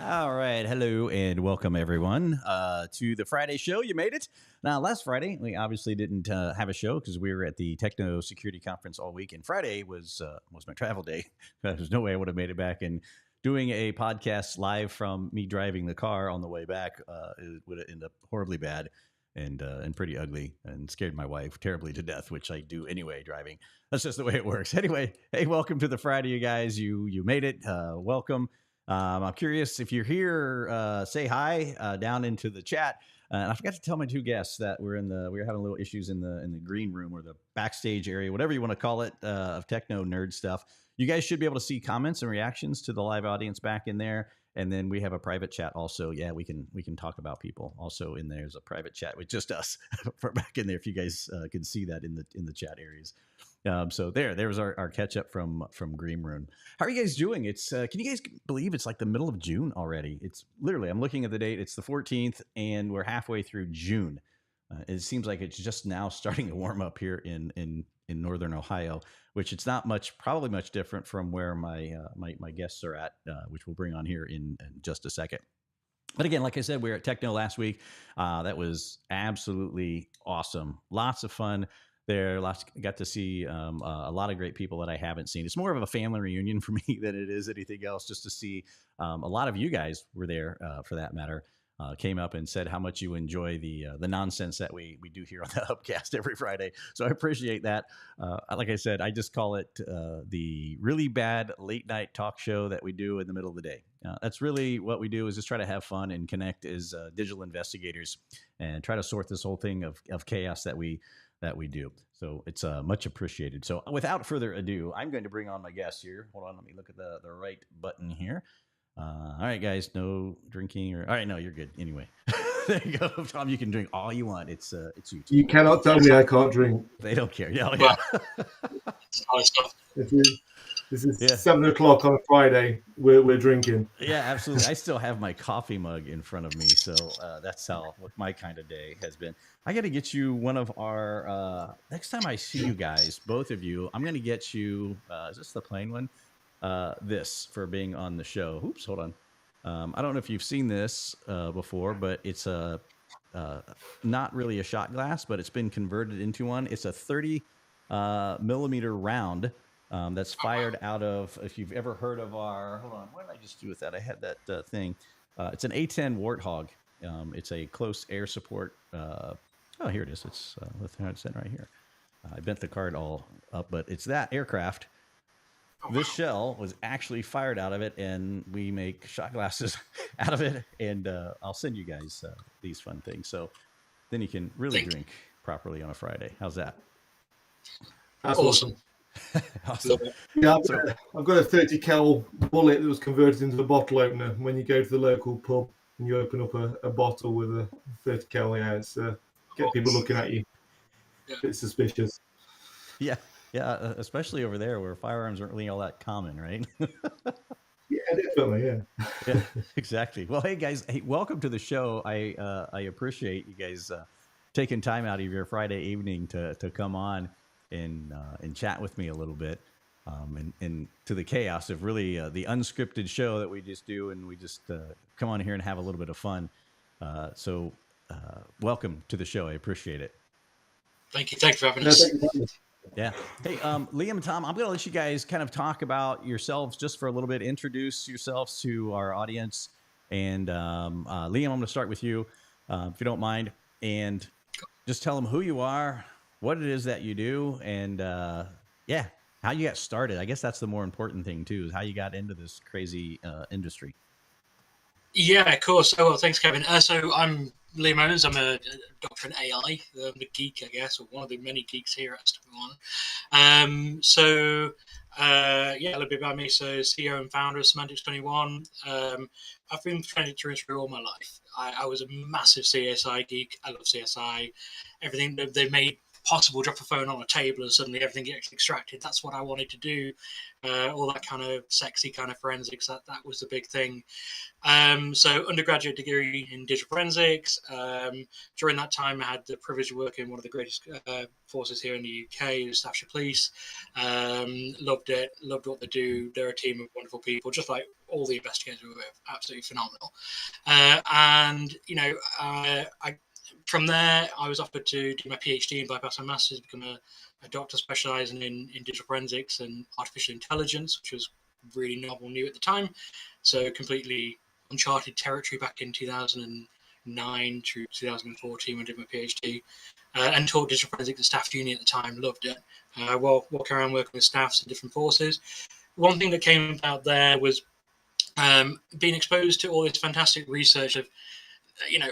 All right. Hello and welcome everyone to the Friday show. You made it. Now, last Friday, we obviously didn't have a show because we were at the Techno Security Conference all week. And Friday was my travel day. There's no way I would have made it back. And doing a podcast live from me driving the car on the way back it would end up horribly bad and pretty ugly and scared my wife terribly to death, which I do anyway driving. That's just the way it works. Anyway, hey, welcome to the Friday, you guys. You made it. Welcome. I'm curious if you're here, say hi down into the chat. And I forgot to tell my two guests that we were having little issues in the green room or the backstage area, whatever you want to call it, of techno nerd stuff. You guys should be able to see comments and reactions to the live audience back in there. And then we have a private chat also. Yeah, we can talk about people also in there. There's a private chat with just us for back in there. If you guys can see that in the chat areas. So there was our catch up from Green Room. How are you guys doing? It's can you guys believe it's like the middle of June already? It's literally, I'm looking at the date. It's the 14th, and we're halfway through June. It seems like it's just now starting to warm up here in northern Ohio, which it's not probably much different from where my guests are at, which we'll bring on here in just a second. But again, like I said, we were at Techno last week. That was absolutely awesome. Lots of fun there. Got to see a lot of great people that I haven't seen. It's more of a family reunion for me than it is anything else, just to see a lot of you guys were there for that matter. Came up and said how much you enjoy the nonsense that we do here on the Hubcast every Friday. So I appreciate that. Like I said, I just call it the really bad late night talk show that we do in the middle of the day. That's really what we do, is just try to have fun and connect as digital investigators and try to sort this whole thing of chaos that we do. So it's much appreciated. So without further ado, I'm going to bring on my guests here. Hold on, let me look at the right button here. All right, guys, no drinking all right, no, you're good. Anyway, there you go. Tom, you can drink all you want. It's you. You cannot tell me I can't drink. They don't care. Yeah. This is 7 o'clock on a Friday. We're drinking. Yeah, absolutely. I still have my coffee mug in front of me, so that's what my kind of day has been. I got to get you one of our next time I see you guys, both of you. I'm going to get you. Is this the plain one? This for being on the show. Oops, hold on. I don't know if you've seen this before, but it's not really a shot glass, but it's been converted into one. It's a 30 millimeter round that's fired out of, if you've ever heard of hold on, what did I just do with that? I had that thing. It's an A-10 Warthog. It's a close air support. Here it is. It's right here. I bent the card all up, but it's that aircraft. This shell was actually fired out of it, and we make shot glasses out of it. And I'll send you guys these fun things. So then you can really drink properly on a Friday. How's that? That's awesome. Awesome. Yeah, I've got a 30 cal bullet that was converted into a bottle opener. When you go to the local pub and you open up a bottle with a 30 cal, it's get people looking at you. A bit suspicious. Yeah. Yeah, especially over there where firearms aren't really all that common, right? Yeah, definitely, yeah, exactly. Well, hey guys, welcome to the show. I appreciate you guys taking time out of your Friday evening to come on and chat with me a little bit, and to the chaos of really the unscripted show that we just do, and we just come on here and have a little bit of fun. So welcome to the show. I appreciate it. Thank you. Thanks for having us. Yeah. Hey, Liam and Tom, I'm going to let you guys kind of talk about yourselves just for a little bit. Introduce yourselves to our audience. And Liam, I'm going to start with you, if you don't mind. And just tell them who you are, what it is that you do, and how you got started. I guess that's the more important thing, too, is how you got into this crazy industry. Yeah, of course. Oh, well, thanks, Kevin. So I'm Liam Owens. I'm a doctor in AI, the geek, I guess, or one of the many geeks here at One. A little bit about me. So CEO and founder of Semantics 21. I've been training through all my life. I was a massive CSI geek. I love CSI. Everything that they made possible, drop a phone on a table and suddenly everything gets extracted. That's what I wanted to do. All that kind of sexy kind of forensics, that was the big thing. So undergraduate degree in digital forensics. During that time, I had the privilege of working in one of the greatest forces here in the UK, the Staffordshire Police. Loved it, loved what they do. They're a team of wonderful people, just like all the investigators we were with, absolutely phenomenal. And, you know, from there, I was offered to do my PhD and bypass my master's, become a doctor specialising in digital forensics and artificial intelligence, which was really novel, new at the time. So completely uncharted territory back in 2009 through 2014 when I did my PhD, and taught digital forensics at Staff Uni at the time. Loved it. While walking around working with staffs in different forces. One thing that came about there was being exposed to all this fantastic research of, you know,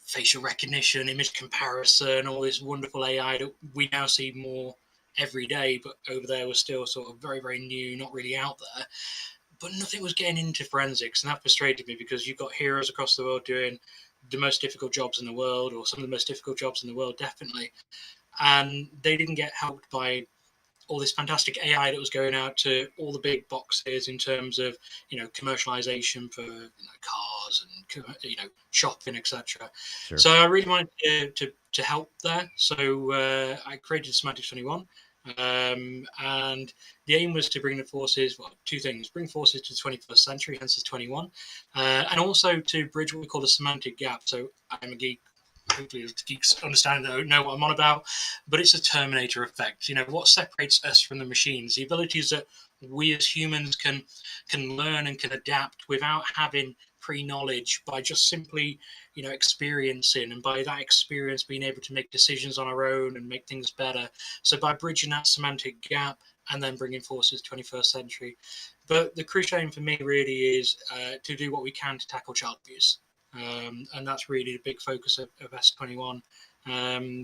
facial recognition, image comparison, all this wonderful AI that we now see more every day, but over there was still sort of very, very new, not really out there. But nothing was getting into forensics, and that frustrated me because you've got heroes across the world doing the most difficult jobs in the world, or some of the most difficult jobs in the world, definitely. And they didn't get helped by all this fantastic AI that was going out to all the big boxes in terms of, you know, commercialization for, you know, cars and, you know, shopping, etc. Sure. So I really wanted to help there. So I created Semantics 21. And the aim was to bring the forces, well, two things: bring forces to the 21st century, hence the 21, and also to bridge what we call the semantic gap. So I'm a geek. Hopefully the geeks understand that, know what I'm on about, but it's a Terminator effect. You know, what separates us from the machines, the abilities that we as humans can learn and can adapt without having pre-knowledge, by just simply, you know, experiencing, and by that experience being able to make decisions on our own and make things better. So by bridging that semantic gap and then bringing forces 21st century. But the crucial aim for me really is to do what we can to tackle child abuse. And that's really the big focus of S21.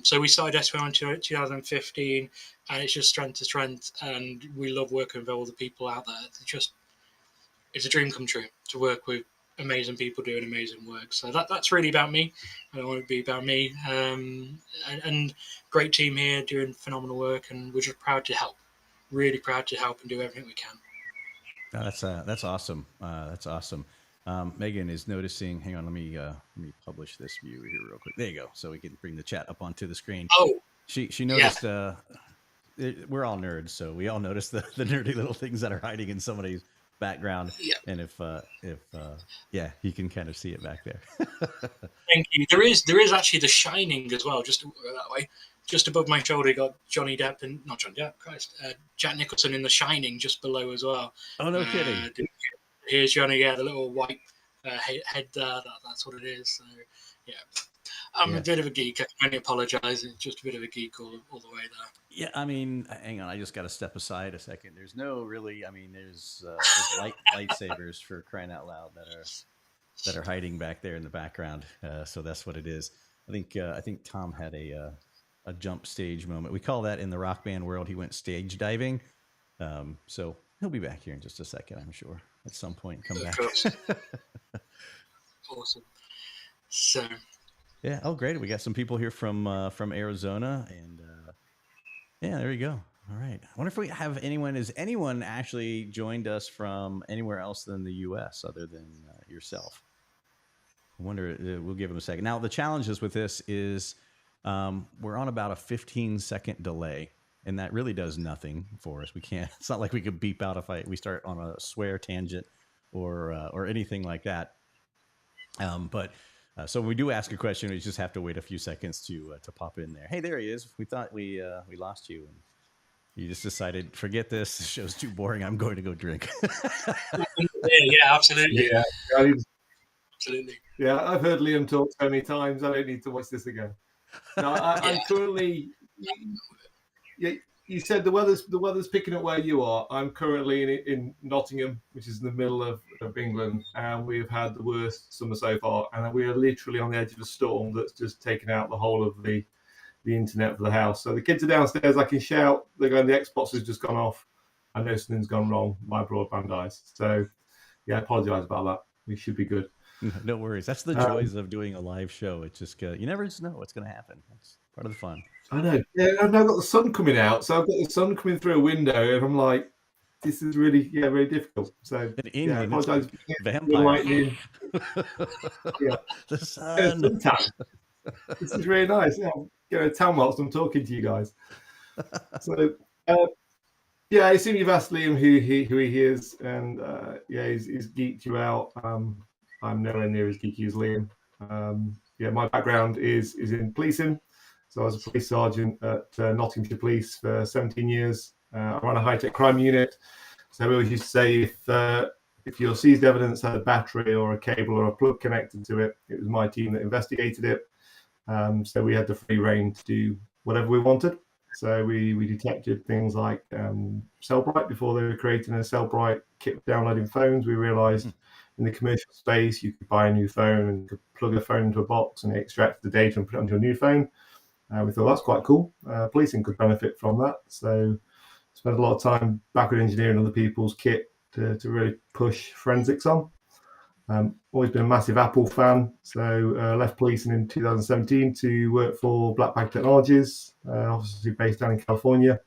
So we started S21 in 2015, and it's just strength to strength, and we love working with all the people out there. It's a dream come true to work with amazing people doing amazing work. So that's really about me. I don't want it to be about me. And great team here doing phenomenal work, and we're just proud to help. Really proud to help and do everything we can. That's awesome. That's awesome. Megan is noticing. Hang on, let me publish this view here real quick. There you go, so we can bring the chat up onto the screen. Oh, she noticed. Yeah. We're all nerds, so we all notice the nerdy little things that are hiding in somebody's background. Yeah. And if yeah, you can kind of see it back there. Thank you. There is actually The Shining as well, just that way. Just above my shoulder, you got Johnny Depp and not Johnny Depp, Christ, Jack Nicholson in The Shining just below as well. Oh, no kidding. Here's Johnny, yeah, the little white head there. That's what it is. So, yeah. I'm a bit of a geek. I can only apologize. It's just a bit of a geek all the way there. Yeah, I mean, hang on. I just got to step aside a second. There's no really. I mean, there's lightsabers for crying out loud that are hiding back there in the background. So that's what it is. I think Tom had a jump stage moment. We call that in the rock band world. He went stage diving. So he'll be back here in just a second, I'm sure. At some point, come back. Awesome. So. Yeah. Oh, great. We got some people here from Arizona, and yeah, there you go. All right. I wonder if we have anyone. Has anyone actually joined us from anywhere else than the U.S. other than yourself? I wonder. We'll give them a second. Now, the challenges with this is we're on about a 15-second delay, and that really does nothing for us. We can't. It's not like we could beep out if we start on a swear tangent or anything like that. But so when we do ask a question, we just have to wait a few seconds to pop in there. Hey, there he is. We thought we lost you, and you just decided, forget this. This show's too boring. I'm going to go drink. Yeah, absolutely. Yeah, absolutely. Yeah, I've heard Liam talk so many times. I don't need to watch this again. No, I'm currently. You said the weather's picking up where you are. I'm currently in Nottingham, which is in the middle of England, and we've had the worst summer so far. And we are literally on the edge of a storm that's just taken out the whole of the internet for the house. So the kids are downstairs. I can shout. They're going. The Xbox has just gone off. I know something's gone wrong. My broadband dies. So yeah, I apologise about that. We should be good. No worries. That's the joys of doing a live show. It's just you never just know what's going to happen. That's part of the fun. I know. Yeah, I've now got the sun coming out, so I've got the sun coming through a window, and I'm like, this is really, very difficult. So, In yeah, I England, it's apologise for the vampire. lightning. Yeah, The sun. suntan. This is really nice. Yeah, I'm going to town whilst I'm talking to you guys. So, uh, yeah, I assume you've asked Liam who he is, and yeah, he's geeked you out. I'm nowhere near as geeky as Liam. Yeah, my background is in policing. So I was a police sergeant at Nottinghamshire Police for 17 years. I ran a high-tech crime unit. So we always used to say if your seized evidence had a battery or a cable or a plug connected to it, it was my team that investigated it. So we had the free reign to do whatever we wanted. So we detected things like Cellbrite before they were creating a Cellbrite kit for downloading phones. We realized in the commercial space you could buy a new phone and could plug a phone into a box and it extracted the data and put it onto a new phone. We thought that's quite cool. Policing could benefit from that. So spent a lot of time backward engineering other people's kit to really push forensics on. Always been a massive Apple fan, so left policing in 2017 to work for Blackbag Technologies, obviously based down in California.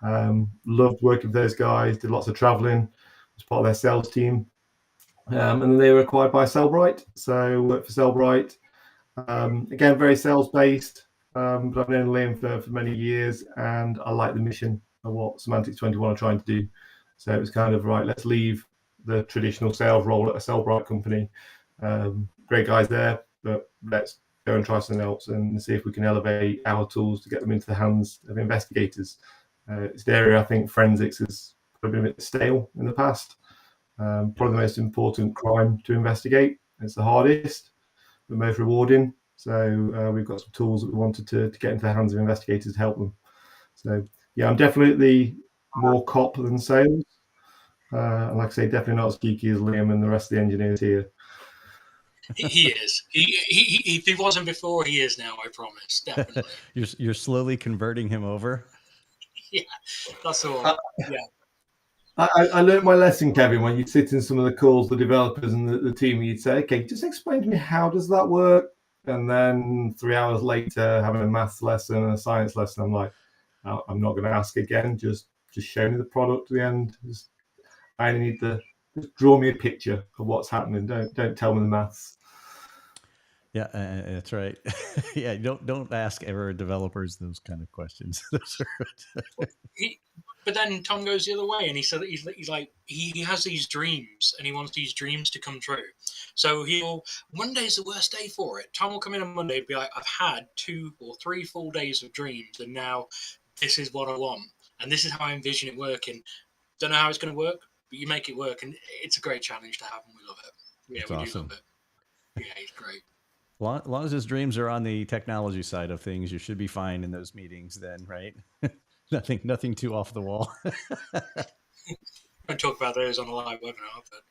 Loved working with those guys, did lots of traveling, was part of their sales team. And then they were acquired by Cellbrite, so worked for Cellbrite. Again, very sales based, but I've known Liam for many years, and I like the mission of what Semantics 21 are trying to do. So it was kind of right, let's leave the traditional sales role at a Cellbrite company. Great guys there, but let's go and try something else and see if we can elevate our tools to get them into the hands of investigators. It's the area I think forensics has probably been a bit stale in the past. Probably the most important crime to investigate. It's the hardest, but most rewarding. So we've got some tools that we wanted to get into the hands of investigators to help them. So yeah, I'm definitely more cop than sales. And like I say, definitely not as geeky as Liam and the rest of the engineers here. He is. If he wasn't before, he is now. I promise. Definitely. You're slowly converting him over. Yeah, that's all. Yeah. I learned my lesson, Kevin, when you'd sit in some of the calls, the developers and the team, you'd say, okay, just explain to me how does that work? And then 3 hours later, having a maths lesson and a science lesson, I'm like, I'm not going to ask again. Just show me the product at the end. I need to just draw me a picture of what's happening. Don't tell me the maths. Yeah, that's right. Yeah, don't ask ever developers those kind of questions. But then Tom goes the other way, and he said he's like he has these dreams, and he wants these dreams to come true. So Monday's the worst day for it. Tom will come in on Monday and be like, I've had 2 or 3 full days of dreams, and now this is what I want, and this is how I envision it working. Don't know how it's going to work, but you make it work, and it's a great challenge to have, and we love it. Yeah, That's we awesome. do love it. Yeah, he's great. As long as his dreams are on the technology side of things, you should be fine in those meetings then, right? nothing too off the wall. I talk about those on a live webinar, but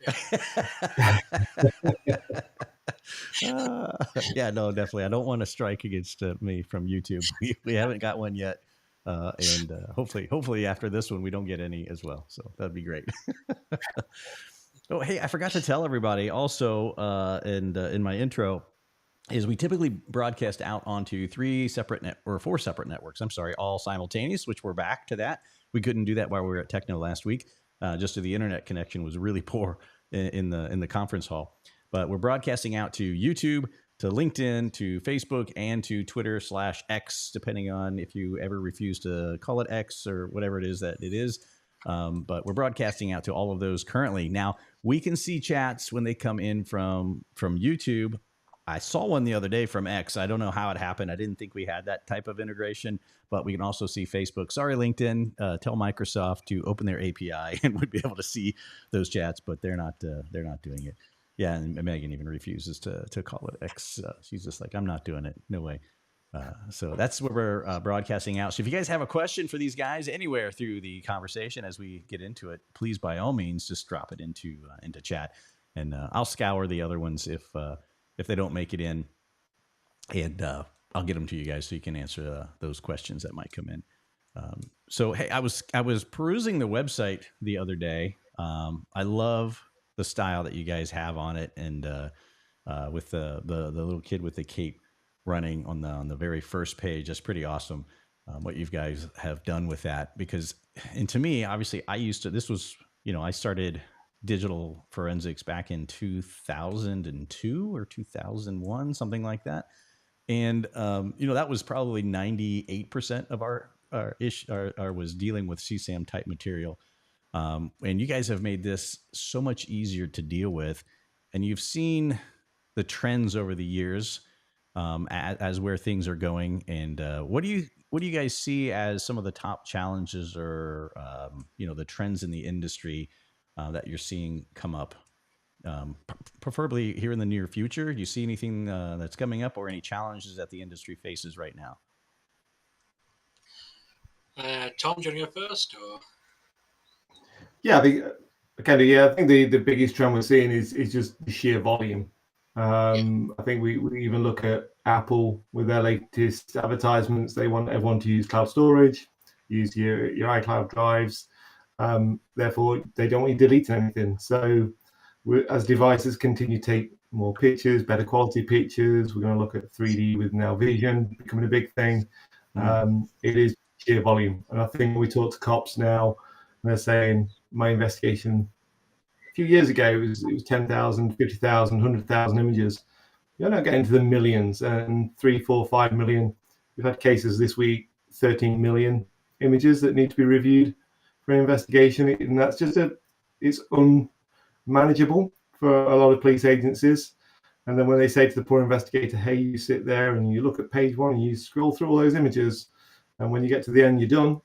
yeah. Yeah, no, definitely. I don't want to strike against me from YouTube. We haven't got one yet. And hopefully after this one, we don't get any as well. So that'd be great. Oh, hey, I forgot to tell everybody also, in my intro, is we typically broadcast out onto 4 separate networks. I'm sorry, all simultaneous, which we're back to that. We couldn't do that while we were at Techno last week. Just the internet connection was really poor in the conference hall. But we're broadcasting out to YouTube, to LinkedIn, to Facebook, and to Twitter/X, depending on if you ever refuse to call it X or whatever it is that it is. But we're broadcasting out to all of those currently. Now, we can see chats when they come in from YouTube. I saw one the other day from X. I don't know how it happened. I didn't think we had that type of integration, but we can also see Facebook. Sorry, LinkedIn, tell Microsoft to open their API and we'd be able to see those chats, but they're not doing it. Yeah, and Megan even refuses to call it X. She's just like, I'm not doing it. No way. So that's where we're broadcasting out. So if you guys have a question for these guys anywhere through the conversation as we get into it, please, by all means, just drop it into chat, and I'll scour the other ones if they don't make it in, and I'll get them to you guys so you can answer those questions that might come in. So hey, I was perusing the website the other day. I love the style that you guys have on it, and with the little kid with the cape running on the very first page. That's pretty awesome. what you guys have done with that. Because, and to me, obviously, I started digital forensics back in 2002 or 2001, something like that. And, that was probably 98% of our was dealing with CSAM type material. And you guys have made this so much easier to deal with. And you've seen the trends over the years, as where things are going. And what do you guys see as some of the top challenges or the trends in the industry that you're seeing come up? Preferably here in the near future. Do you see anything that's coming up or any challenges that the industry faces right now? Tom, do you want to go first? Or Yeah, I think the biggest trend we're seeing is just the sheer volume. yeah, I think we even look at Apple with their latest advertisements. They want everyone to use cloud storage, use your iCloud drives. Therefore, they don't want you deleting anything. So, as devices continue to take more pictures, better quality pictures, we're going to look at 3D with now vision becoming a big thing. It is sheer volume, and I think we talk to cops now, and they're saying my investigation a few years ago it was 10,000, 50,000, 100,000 images. You're not getting to the millions and 3, 4, 5 million. We've had cases this week, 13 million images that need to be reviewed for an investigation, and that's it's unmanageable for a lot of police agencies. And then when they say to the poor investigator, hey, you sit there and you look at page one and you scroll through all those images, and when you get to the end, you're done.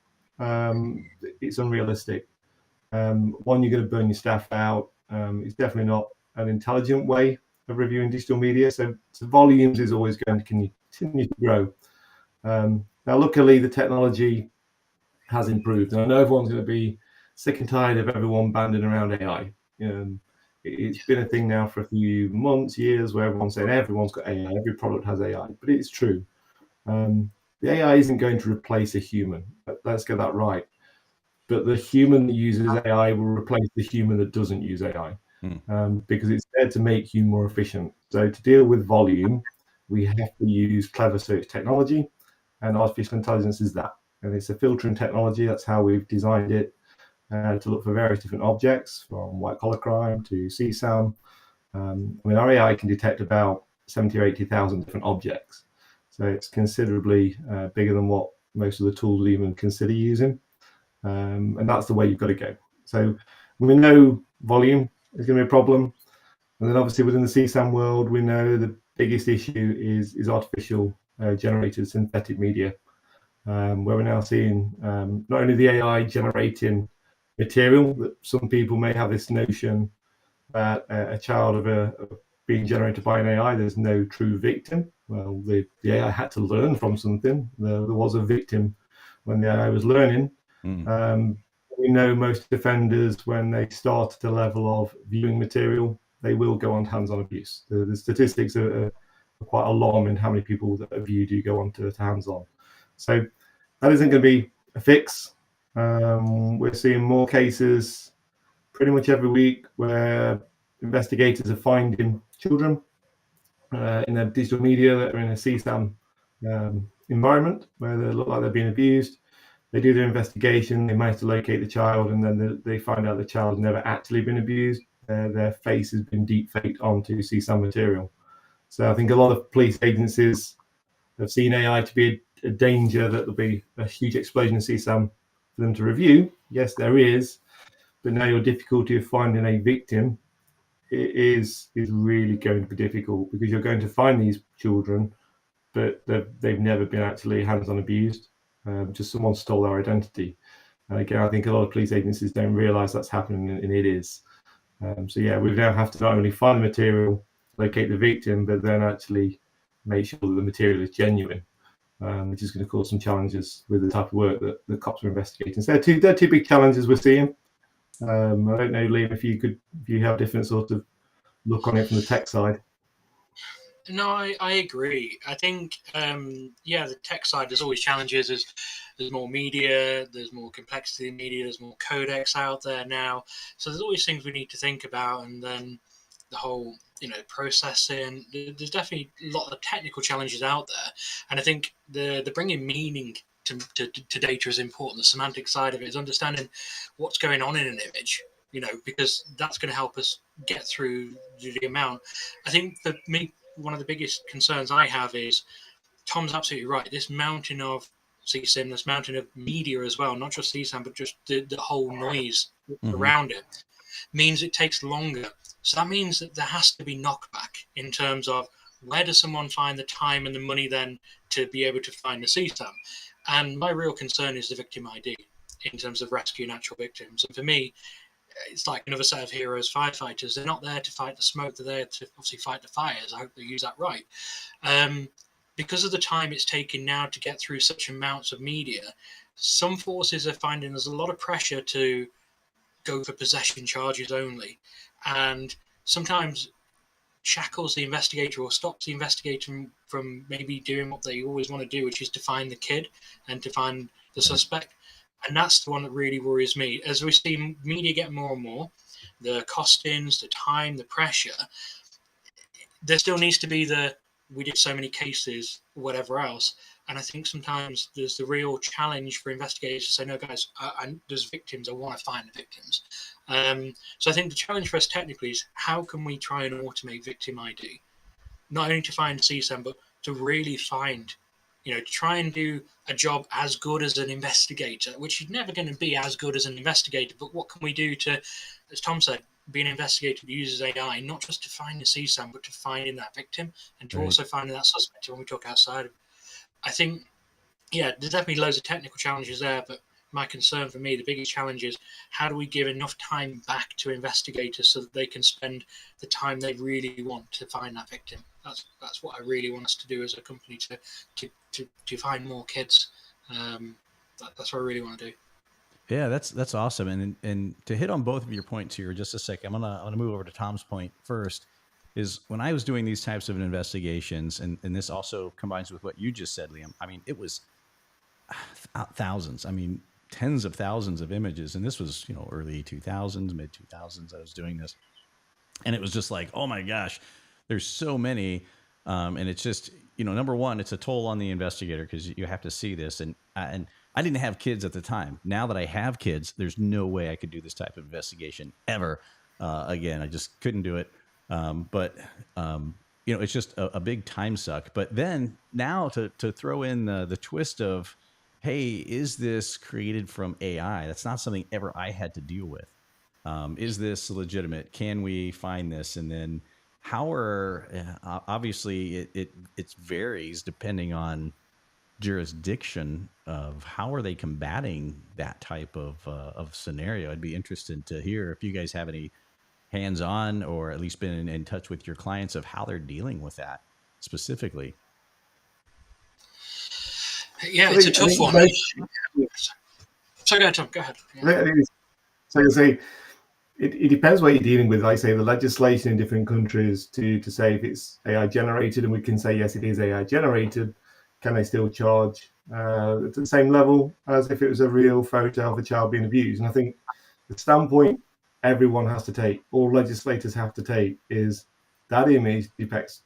It's unrealistic. One, you're going to burn your staff out. It's definitely not an intelligent way of reviewing digital media. So volumes is always going to continue to grow. Now, luckily, the technology has improved. And I know everyone's going to be sick and tired of everyone banding around AI. It's been a thing now for a few months, years, where everyone's saying everyone's got AI, every product has AI. But it's true. The AI isn't going to replace a human. Let's get that right. But the human that uses AI will replace the human that doesn't use AI, because it's there to make you more efficient. So to deal with volume, we have to use clever search technology, and artificial intelligence is that. And it's a filtering technology. That's how we've designed it to look for various different objects, from white collar crime to CSAM. Our AI can detect about 70 or 80,000 different objects. So it's considerably bigger than what most of the tools would even consider using. And that's the way you've got to go. So we know volume is going to be a problem. And then obviously within the CSAM world, we know the biggest issue is artificial generated synthetic media, where we're now seeing not only the AI generating material, that some people may have this notion that a child being generated by an AI, there's no true victim. Well, the AI had to learn from something. There was a victim when the AI was learning. We know most offenders, when they start at the level of viewing material, they will go on to hands-on abuse. The statistics are quite alarming, how many people that are viewed do go on to hands-on. So that isn't going to be a fix. We're seeing more cases pretty much every week where investigators are finding children in their digital media that are in a CSAM environment where they look like they're being abused. They do their investigation, they manage to locate the child, and then they find out the child's never actually been abused. Their face has been deep faked onto CSAM material. So I think a lot of police agencies have seen AI to be a danger, that there'll be a huge explosion in CSAM for them to review. Yes, there is, but now your difficulty of finding a victim is really going to be difficult, because you're going to find these children, but they've never been actually hands-on abused. Just someone stole their identity. And again, I think a lot of police agencies don't realise that's happening, and it is. So yeah, we now have to not only find the material, locate the victim, but then actually make sure that the material is genuine, which is going to cause some challenges with the type of work that the cops are investigating. So they're two big challenges we're seeing. I don't know, Liam, if you have a different sort of look on it from the tech side. No, I agree. I think, the tech side, there's always challenges. There's more media, there's more complexity in media, there's more codecs out there now. So there's always things we need to think about. And then the whole, processing, there's definitely a lot of technical challenges out there. And I think the bringing meaning to data is important. The semantic side of it is understanding what's going on in an image, because that's going to help us get through the amount. I think for me, one of the biggest concerns I have is Tom's absolutely right. This mountain of CSAM, this mountain of media as well, not just CSAM, but just the whole noise around it, means it takes longer. So that means that there has to be knockback in terms of where does someone find the time and the money then to be able to find the CSAM? And my real concern is the victim ID in terms of rescuing actual victims. And for me, it's like another set of heroes, firefighters. They're not there to fight the smoke. They're there to obviously fight the fires. I hope they use that right. Because of the time it's taken now to get through such amounts of media, some forces are finding there's a lot of pressure to go for possession charges only. And sometimes shackles the investigator or stops the investigator from maybe doing what they always want to do, which is to find the kid and to find the suspect. And that's the one that really worries me. As we see media get more and more, the costings, the time, the pressure, there still needs to be we did so many cases, whatever else. And I think sometimes there's the real challenge for investigators to say, no, guys, there's victims. I want to find the victims. So I think the challenge for us technically is how can we try and automate victim ID? Not only to find CSAM, but to really find, to try and do a job as good as an investigator, which is never going to be as good as an investigator. But what can we do to, as Tom said, be an investigator that uses AI, not just to find the CSAM, but to finding that victim and to also finding that suspect when we talk outside of it. I think, there's definitely loads of technical challenges there, but my concern for me, the biggest challenge is how do we give enough time back to investigators so that they can spend the time they really want to find that victim. That's what I really want us to do as a company, to find more kids. That's what I really want to do. Yeah, that's awesome. And to hit on both of your points here, just a second, I'm gonna move over to Tom's point first. Is when I was doing these types of investigations, and this also combines with what you just said, Liam. I mean, it was thousands. I mean, tens of thousands of images, and this was early 2000s, mid 2000s. I was doing this, and it was just like, oh my gosh, there's so many, and it's just number one, it's a toll on the investigator because you have to see this, and I didn't have kids at the time. Now that I have kids, there's no way I could do this type of investigation ever again. I just couldn't do it. But it's just a big time suck. But then now to throw in the twist of, hey, is this created from AI? That's not something ever I had to deal with. Is this legitimate? Can we find this? And then how are obviously it varies depending on jurisdiction of how are they combating that type of scenario. I'd be interested to hear if you guys have any hands-on or at least been in touch with your clients of how they're dealing with that specifically. Yeah, it's a tough one. So go ahead, Tom. Go ahead. Yeah. So you say it depends what you're dealing with. Like say the legislation in different countries to say if it's AI generated, and we can say yes, it is AI generated. Can they still charge at the same level as if it was a real photo of a child being abused? And I think the standpoint everyone has to take, all legislators have to take, is that image depicts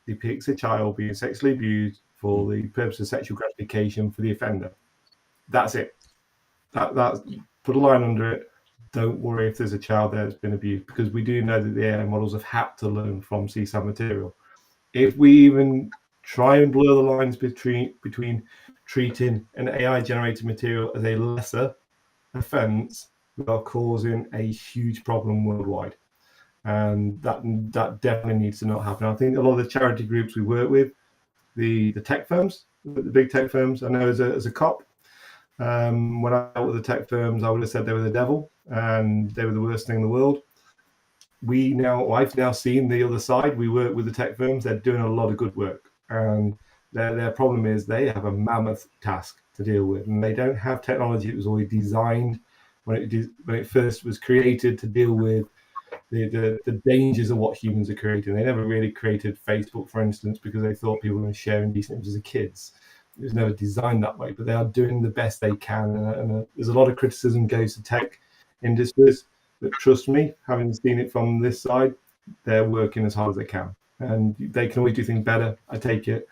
a child being sexually abused for the purpose of sexual gratification for the offender. That's it. That put a line under it. Don't worry if there's a child there that's been abused, because we do know that the AI models have had to learn from CSAM material. If we even try and blur the lines between treating an AI-generated material as a lesser offence, we are causing a huge problem worldwide, and that definitely needs to not happen. I think a lot of the charity groups we work with, the tech firms, the big tech firms. I know as a cop, when I dealt with the tech firms, I would have said they were the devil and they were the worst thing in the world. I've now seen the other side. We work with the tech firms; they're doing a lot of good work, and their problem is they have a mammoth task to deal with, and they don't have technology that was always designed when it first was created to deal with the dangers of what humans are creating. They never really created Facebook, for instance, because they thought people were going to share indecent images of kids. It was never designed that way, but they are doing the best they can. And there's a lot of criticism goes to tech industries, but trust me, having seen it from this side, they're working as hard as they can. And they can always do things better, I take it.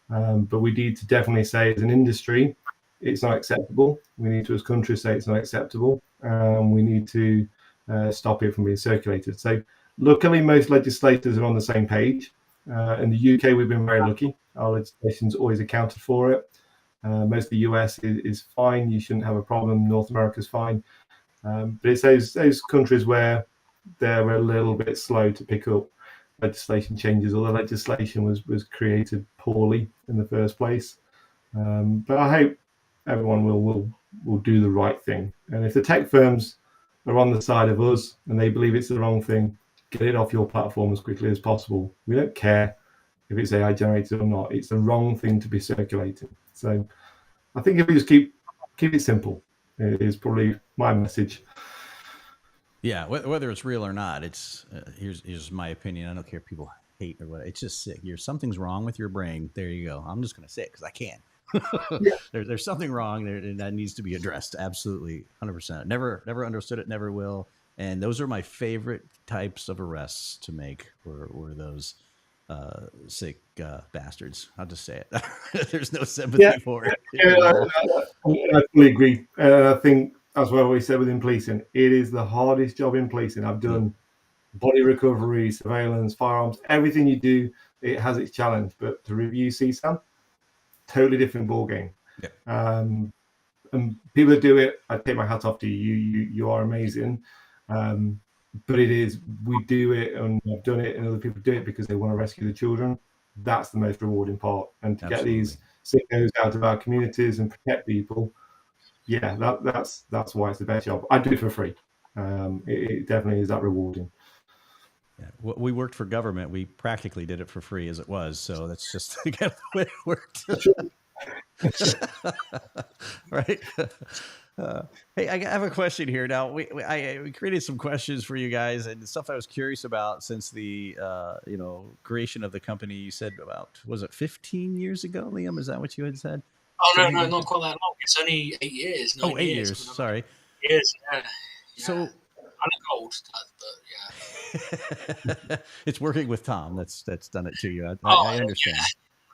But we need to definitely say, as an industry, it's not acceptable. We need to, as countries, say it's not acceptable. We need to stop it from being circulated. So luckily, most legislators are on the same page. In the UK, we've been very lucky. Our legislation's always accounted for it. Most of the US is fine. You shouldn't have a problem. North America's fine. But it's those countries where they're a little bit slow to pick up legislation changes, or the legislation was created poorly in the first place. But I hope everyone will do the right thing. And if the tech firms are on the side of us and they believe it's the wrong thing, get it off your platform as quickly as possible. We don't care if it's AI generated or not. It's the wrong thing to be circulating. So I think if we just keep it simple, is probably my message. Yeah, whether it's real or not, it's here's my opinion. I don't care if people hate or what. It's just sick. Something's wrong with your brain. There you go. I'm just going to say it because I can. Yeah. There's something wrong there, and that needs to be addressed. Absolutely, 100%. Never understood it. Never will. And those are my favorite types of arrests to make. Were those sick bastards? I'll just say it. There's no sympathy for it. I fully agree. I think, as we always said within policing, it is the hardest job in policing. I've done body recovery, surveillance, firearms, everything you do, it has its challenge. But to review CSAM, totally different ball game. Yeah. And people that do it, I take my hat off to you. You are amazing. But it is, we do it, and I've done it, and other people do it because they want to rescue the children. That's the most rewarding part. And to get these sickos out of our communities and protect people, yeah, that's why it's the best job. I do it for free. It definitely is that rewarding. Yeah. We worked for government. We practically did it for free as it was. So that's just the way it worked. Right. Hey, I have a question here. Now, we created some questions for you guys and stuff I was curious about since the creation of the company. You said about, was it 15 years ago, Liam? Is that what you had said? Oh, no, not quite that long. It's only 8 years. 8 years. Sorry. Years, yeah. So I'm old, but yeah. It's working with Tom. That's done it to you. I understand.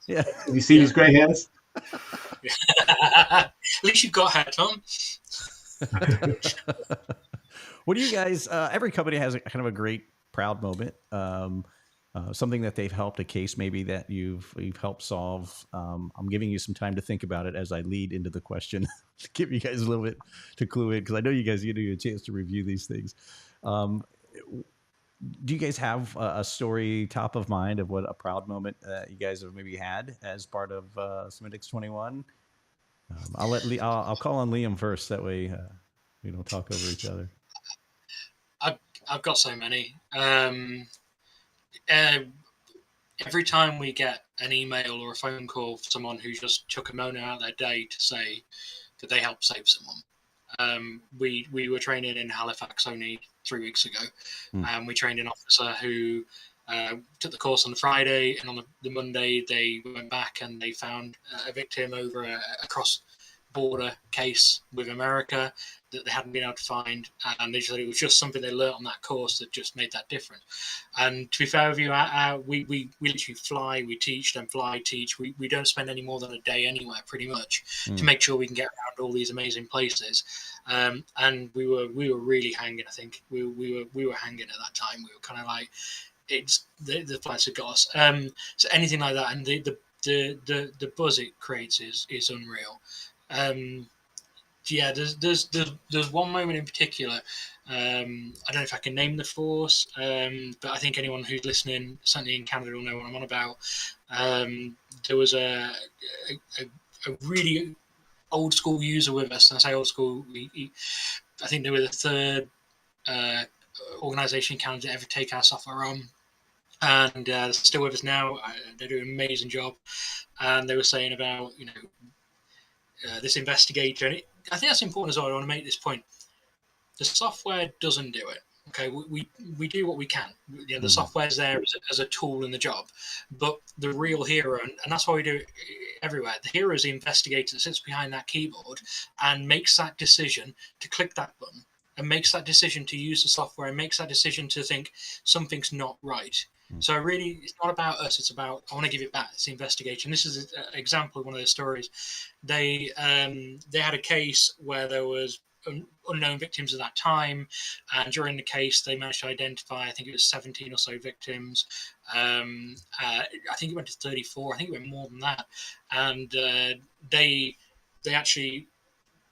Yeah. You see these grey hairs? At least you've got hair, Tom. What do you guys? Every company has kind of a great proud moment. Something that they've helped, a case maybe that you've helped solve. I'm giving you some time to think about it as I lead into the question to give you guys a little bit to clue in, because I know you guys need a chance to review these things. Do you guys have a story top of mind of what a proud moment you guys have maybe had as part of Semantics 21? I'll call on Liam first. That way we don't talk over each other. I've got so many. Every time we get an email or a phone call from someone who just took a moment out of their day to say that they helped save someone. We were training in Halifax only 3 weeks ago, and we trained an officer who took the course on the Friday, and on the Monday they went back and they found a victim over a cross-border case with America that they hadn't been able to find, and they said it was just something they learnt on that course that just made that difference. And to be fair with you, we literally fly, we teach, then fly, teach. We don't spend any more than a day anywhere, pretty much, to make sure we can get around all these amazing places. And we were really hanging. I think we were hanging at that time. We were kind of like, it's the flights have got us. So anything like that, and the buzz it creates is unreal. Yeah, there's one moment in particular. I don't know if I can name the force, but I think anyone who's listening, certainly in Canada, will know what I'm on about. There was a really old school user with us, and I say old school. I think they were the third organisation in Canada to ever take our software on, and they're still with us now. They do an amazing job, and they were saying about this investigator, and I think that's important as well. I want to make this point. The software doesn't do it. Okay, we do what we can. The software's there as a tool in the job, but the real hero, and that's why we do it everywhere. The hero is the investigator that sits behind that keyboard and makes that decision to click that button, and makes that decision to use the software, and makes that decision to think something's not right. So really, it's not about us. It's about, I want to give it back. It's the investigation. This is an example of one of those stories. They had a case where there was unknown victims at that time, and during the case, they managed to identify, I think it was 17 or so victims. I think it went to 34. I think it went more than that. And they actually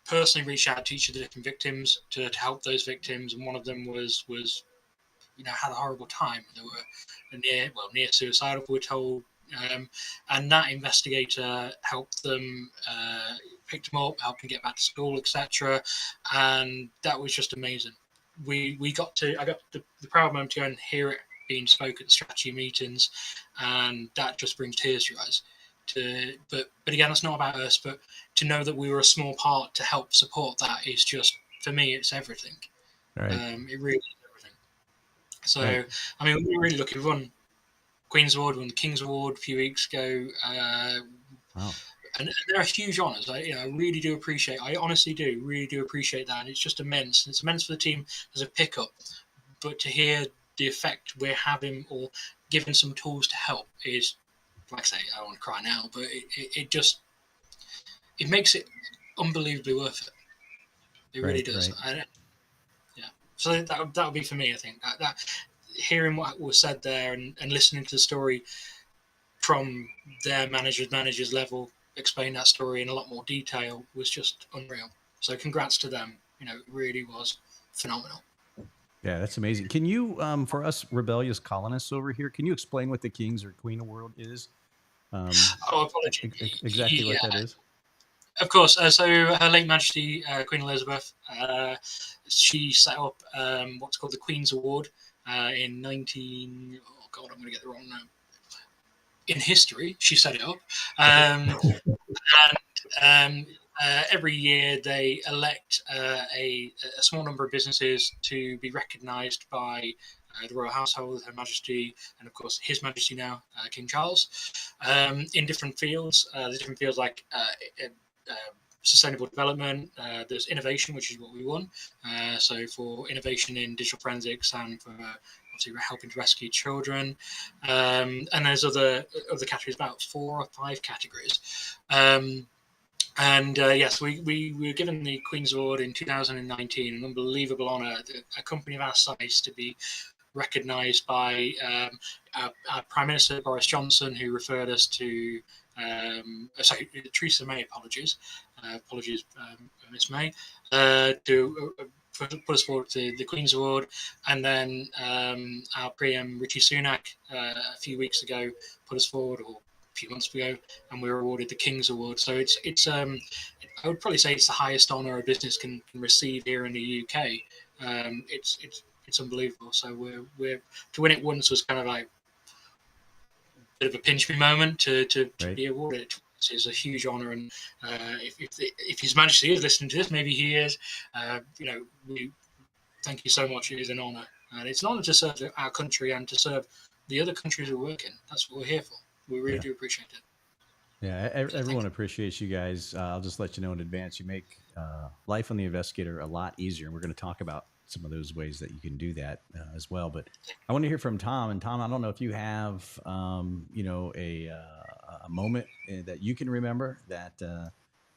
personally reached out to each of the different victims to help those victims, and one of them was had a horrible time. They were near suicidal, we're told. And that investigator helped them, picked them up, helped them get back to school, etc. And that was just amazing. I got the proud moment to go and hear it being spoken at the strategy meetings, and that just brings tears to your eyes. But again, it's not about us, but to know that we were a small part to help support that is just, for me, it's everything. Right. It really is everything. So, right. I mean, we're really lucky. We won Queen's Award, won the King's Award a few weeks ago. Wow. And they're huge honours. I really do appreciate. I honestly do really do appreciate that. And it's just immense. It's immense for the team as a pickup, but to hear the effect we're having or giving some tools to help is, like I say, I don't want to cry now, but it makes it unbelievably worth it. It really does. Right. So that would be for me. I think that hearing what was said there and listening to the story from their manager's level, explain that story in a lot more detail was just unreal. So congrats to them. It really was phenomenal. Yeah, that's amazing. Can you, for us rebellious colonists over here, can you explain what the King's or Queen Award is? Apologies. Exactly what that is. Of course. So Her late Majesty Queen Elizabeth, she set up what's called the Queen's Award in 19. Oh God, I'm going to get the wrong name. In history, she set it up, and every year they elect a small number of businesses to be recognised by the royal household, Her Majesty, and of course His Majesty now, King Charles, in different fields. There's different fields like sustainable development. There's innovation, which is what we won. So for innovation in digital forensics and for obviously we're helping to rescue children. And there's other categories, about 4 or 5 categories. Yes, we were given the Queen's Award in 2019, an unbelievable honour. A company of our size to be recognised by our Prime Minister Boris Johnson, who referred us to Theresa May. Apologies, Miss May, to put us forward to the Queen's Award, and then our PM Richie Sunak a few weeks ago put us forward, or a few months ago, and we were awarded the King's Award. So it's I would probably say it's the highest honour a business can receive here in the UK. It's unbelievable. So we're to win it once was kind of like a bit of a pinch me moment. To Right. be awarded is a huge honour, and if His Majesty is listening to this, maybe he is. We thank you so much. It is an honour, and it's an honour to serve our country and to serve the other countries we work in. That's what we're here for. We really do appreciate it. Yeah, everyone appreciates you guys. I'll just let you know in advance. You make life on the investigator a lot easier, and we're going to talk about some of those ways that you can do that as well. But I want to hear from Tom. And Tom, I don't know if you have, a moment that you can remember that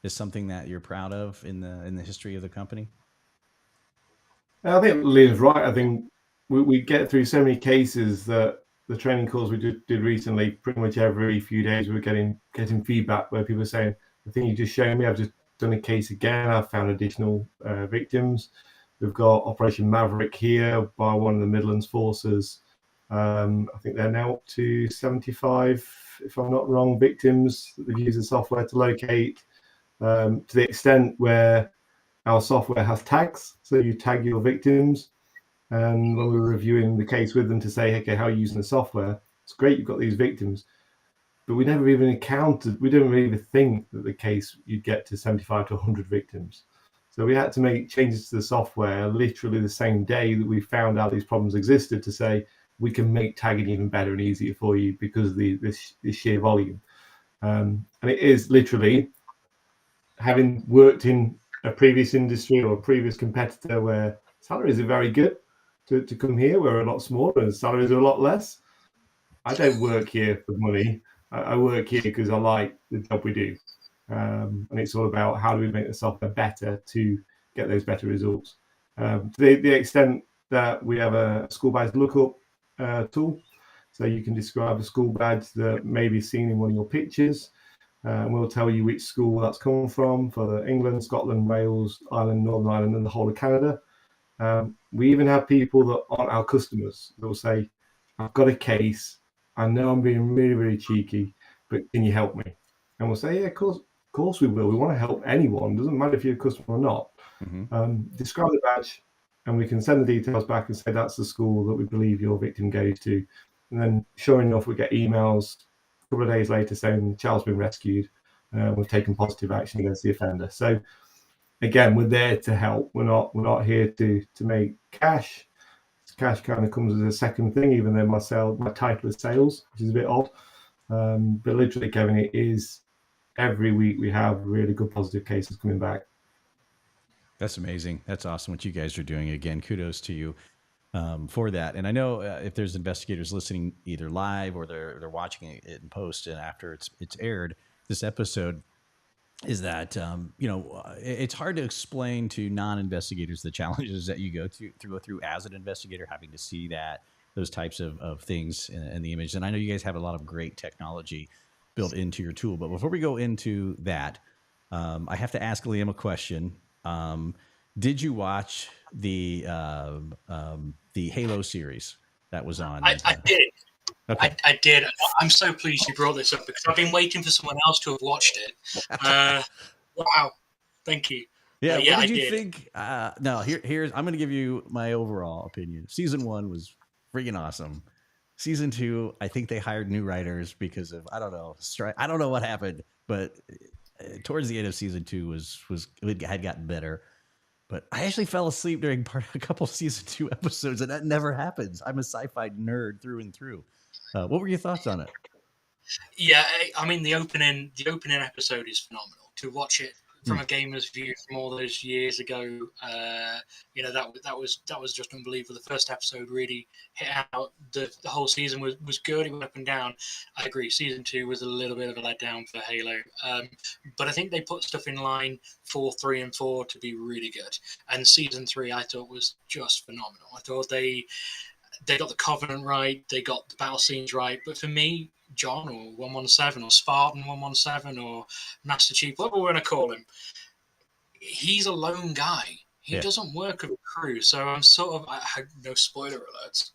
is something that you're proud of in the history of the company. I think Lynn's right. I think we get through so many cases that the training course we did recently, pretty much every few days, we were getting feedback where people are saying, the thing you just showed me, I've just done a case again. I've found additional victims. We've got Operation Maverick here by one of the Midlands forces. I think they're now up to 75, if I'm not wrong, victims that they've used the software to locate, to the extent where our software has tags. So you tag your victims. And when we were reviewing the case with them to say, okay, how are you using the software? It's great, you've got these victims. But we never even we didn't even think that the case you'd get to 75 to 100 victims. So we had to make changes to the software literally the same day that we found out these problems existed to say, we can make tagging even better and easier for you because of this sheer volume. And it is literally, having worked in a previous industry or a previous competitor where salaries are very good, to come here, we're a lot smaller and salaries are a lot less. I don't work here for money. I work here because I like the job we do. And it's all about how do we make the software better to get those better results. To the extent that we have a school badge lookup tool, so you can describe a school badge that may be seen in one of your pictures, and we'll tell you which school that's come from for England, Scotland, Wales, Ireland, Northern Ireland, and the whole of Canada. We even have people that aren't our customers. They'll say, I've got a case. I know I'm being really, really cheeky, but can you help me? And we'll say, yeah, of course we will. We want to help anyone. Doesn't matter if you're a customer or not. Describe the badge, and we can send the details back and say that's the school that we believe your victim goes to. And then, sure enough, we get emails a couple of days later saying the child's been rescued. We've taken positive action against the offender. So again, we're there to help. We're not here to make cash. Cash kind of comes as a second thing, even though my title is sales, which is a bit odd. But literally, Kevin, it is every week we have really good positive cases coming back. That's amazing. That's awesome what you guys are doing. Again, kudos to you for that. And I know if there's investigators listening either live or they're watching it in post and after it's aired, this episode, is that it's hard to explain to non-investigators the challenges that you go through as an investigator, having to see those types of things in the image. And I know you guys have a lot of great technology built into your tool. But before we go into that, I have to ask Liam a question. Did you watch the Halo series that was on? I did. Okay. I did. I'm so pleased you brought this up because I've been waiting for someone else to have watched it. Wow. Thank you. Yeah. Yeah, what did I you did. think? No, here's, I'm going to give you my overall opinion. Season 1 was freaking awesome. Season 2, I think they hired new writers because of, I don't know what happened, but towards the end of season 2 it had gotten better. But I actually fell asleep during a couple of season 2 episodes, and that never happens. I'm a sci-fi nerd through and through. What were your thoughts on it? Yeah, I mean the opening episode is phenomenal. To watch it from a gamer's view from all those years ago, that was just unbelievable. The first episode really hit out. The whole season was good. It went up and down. I agree. Season 2 was a little bit of a letdown for Halo, but I think they put stuff in line for 3 and 4 to be really good. And season 3 I thought was just phenomenal. I thought they got the Covenant right, they got the battle scenes right. But for me, John or 117 or Spartan 117 or Master Chief, whatever we're going to call him, he's a lone guy. He doesn't work with a crew. So I'm I had no spoiler alerts.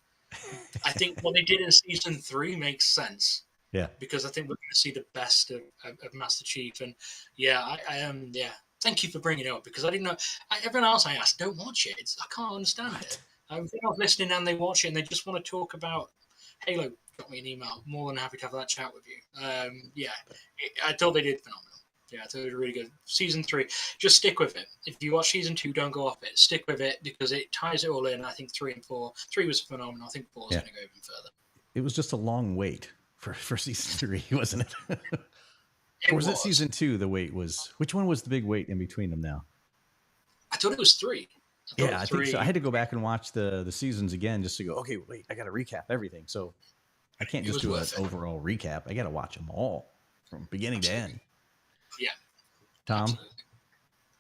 I think what they did in season 3 makes sense. Yeah. Because I think we're going to see the best of Master Chief. And I am. Thank you for bringing it up because I didn't know. Everyone else I asked, don't watch it. I can't understand it. If they're not listening and they watch it and they just want to talk about Halo, drop me an email. More than happy to have that chat with you. I thought they did phenomenal. Yeah, I thought it was really good. Season 3, just stick with it. If you watch season 2, don't go off it. Stick with it because it ties it all in. I think 3 and 4. 3 was phenomenal. I think 4 is going to go even further. It was just a long wait for season 3, wasn't it? Or was it season 2? The wait was. Which one was the big wait in between them now? I thought it was 3. I think so. I had to go back and watch the seasons again just to go, okay, wait, I got to recap everything. So I can't just do an overall recap. I got to watch them all from beginning to end. Yeah. Tom,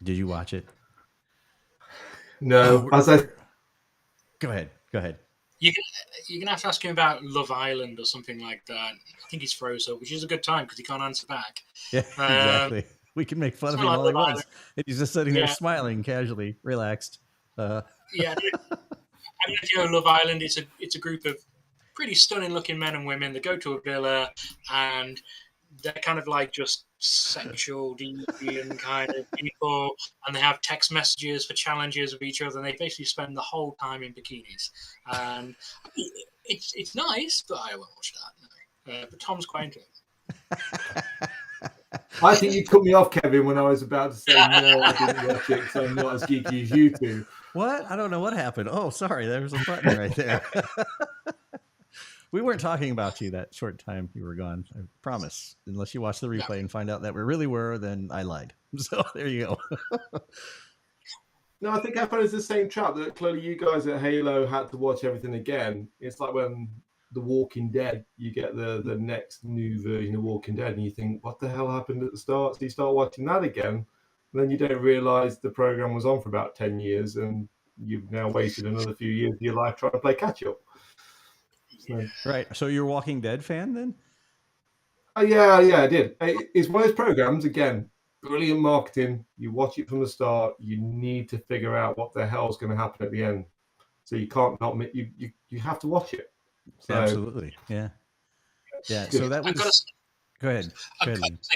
did you watch it? No. Go ahead. You're going to have to ask him about Love Island or something like that. I think he's frozen, which is a good time because he can't answer back. Yeah, exactly. We can make fun of him all he wants. And he's just sitting there smiling, casually, relaxed. I don't know if you know Love Island. It's a group of pretty stunning looking men and women that go to a villa and they're kind of like just sexual deviant kind of people, and they have text messages for challenges with each other, and they basically spend the whole time in bikinis. And it's nice, but I won't watch that. No. But Tom's quite into it. I think you cut me off, Kevin, when I was about to say no, I didn't watch it because I'm not as geeky as you two. What? I don't know what happened. Oh, sorry. There was a button right there. We weren't talking about you that short time you were gone. I promise. Unless you watch the replay and find out that we really were, then I lied. So there you go. No, I think I found it's the same trap that clearly you guys at Halo had to watch everything again. It's like when The Walking Dead, you get the next new version of Walking Dead, and you think, what the hell happened at the start? So you start watching that again, and then you don't realize the program was on for about 10 years, and you've now wasted another few years of your life trying to play catch up. So, Right. So you're a Walking Dead fan then? yeah, I did. It's one of those programs, again, brilliant marketing. You watch it from the start, you need to figure out what the hell's going to happen at the end. So you can't not, you have to watch it. So, absolutely. Yeah. Yeah. So that was. Go ahead.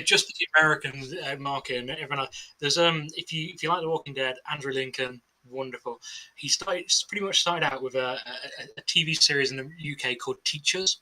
Just for the American market and everyone else, there's if you like The Walking Dead, Andrew Lincoln, wonderful. He pretty much started out with a TV series in the UK called Teachers,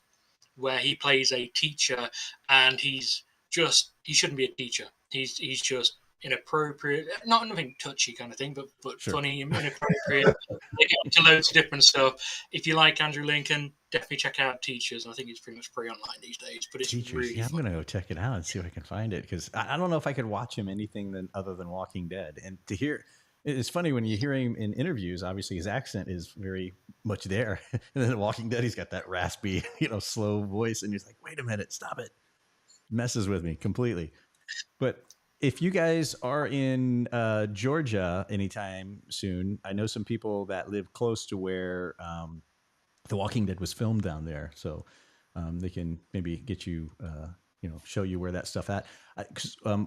where he plays a teacher, and he shouldn't be a teacher. He's just inappropriate, not nothing touchy kind of thing, but sure. Funny, inappropriate. They get into loads of different stuff. If you like Andrew Lincoln, definitely check out Teachers. I think it's pretty much free online these days, but it's Teachers. Really I'm going to go check it out and see if I can find it, because I don't know if I could watch him anything other than Walking Dead. And to hear, it's funny when you hear him in interviews, obviously his accent is very much there. And then in Walking Dead, he's got that raspy, slow voice. And he's like, wait a minute, stop it. Messes with me completely. But if you guys are in Georgia anytime soon, I know some people that live close to where The Walking Dead was filmed down there. So they can maybe get you, show you where that stuff at.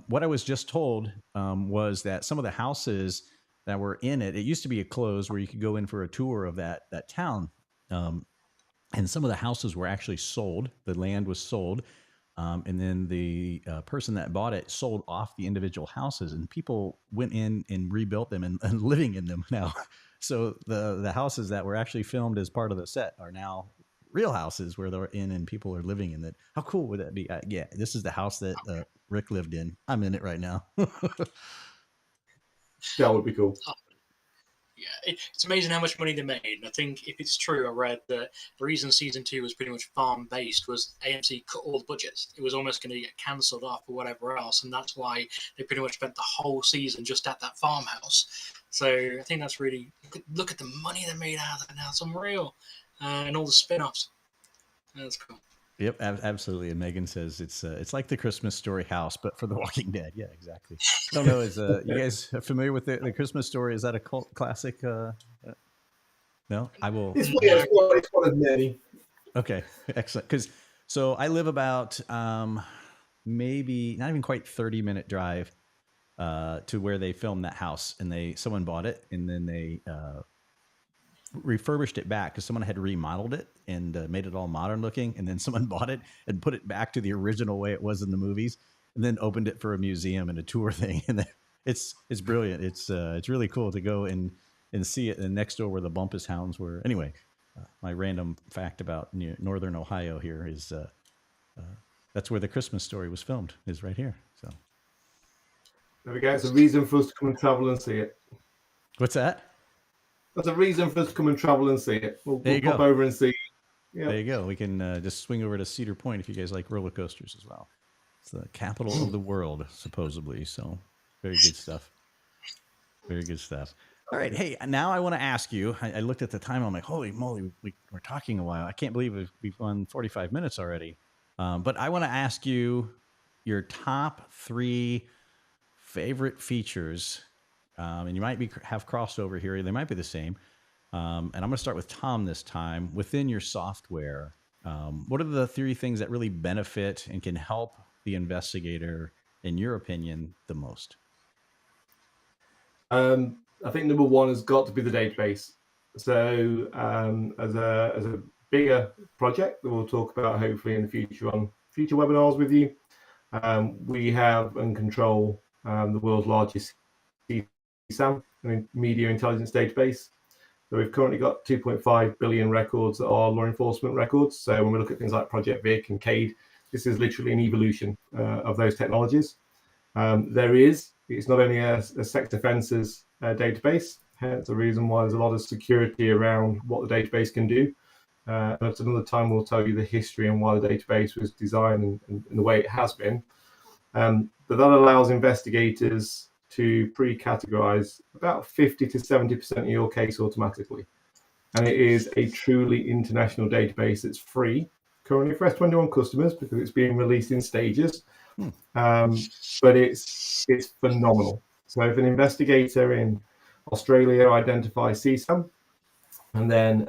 What I was just told was that some of the houses that were in it used to be a closed where you could go in for a tour of that town. And some of the houses were actually sold. The land was sold. And then the person that bought it sold off the individual houses, and people went in and rebuilt them and living in them now. So the houses that were actually filmed as part of the set are now real houses where they're in and people are living in it. How cool would that be? Yeah, this is the house that Rick lived in. I'm in it right now. That would be cool. Yeah, it's amazing how much money they made. And I think if it's true, I read that the reason season 2 was pretty much farm based was AMC cut all the budgets. It was almost going to get cancelled off or whatever else, and that's why they pretty much spent the whole season just at that farmhouse. So I think that's really look at the money they made out of it now. It's unreal, and all the spin-offs. That's cool. Yep, absolutely. And Megan says it's like the Christmas Story house, but for The Walking Dead. Yeah, exactly. I don't know. Is you guys familiar with the Christmas Story? Is that a cult classic? No, I will. It's one of many. Okay, excellent. So I live about maybe not even quite 30-minute drive to where they filmed that house, and someone bought it, and then they refurbished it back because someone had remodeled it and made it all modern looking, and then someone bought it and put it back to the original way it was in the movies, and then opened it for a museum and a tour thing. And it's brilliant. It's really cool to go and see it. And next door where the Bumpus Hounds were. Anyway, my random fact about northern Ohio here is that's where the Christmas Story was filmed, is right here. So there we go. It's a reason for us to come and travel and see it. What's that? That's a reason for us to come and travel and see it. We'll pop over and see. Yep. There you go. We can just swing over to Cedar Point if you guys like roller coasters as well. It's the capital of the world, supposedly. So very good stuff. Very good stuff. All right. Hey, now I want to ask you, I looked at the time. I'm like, holy moly, we're talking a while. I can't believe we've gone 45 minutes already. But I want to ask you your top 3 favorite features. And you might have crossover here. They might be the same. And I'm going to start with Tom this time. Within your software, what are the 3 things that really benefit and can help the investigator, in your opinion, the most? I think number 1 has got to be the database. So as a bigger project that we'll talk about hopefully in the future on future webinars with you, we have and control the world's largest CSAM, media intelligence database. So we've currently got 2.5 billion records that are law enforcement records. So when we look at things like Project Vic and CADE, this is literally an evolution of those technologies. It's not only a sex offences database, hence the reason why there's a lot of security around what the database can do. At another time, we'll tell you the history and why the database was designed and the way it has been. But that allows investigators to pre-categorize about 50 to 70% of your case automatically. and it is a truly international database that's free currently for S21 customers because it's being released in stages. But it's phenomenal. So if an investigator in Australia identifies CSAM, and then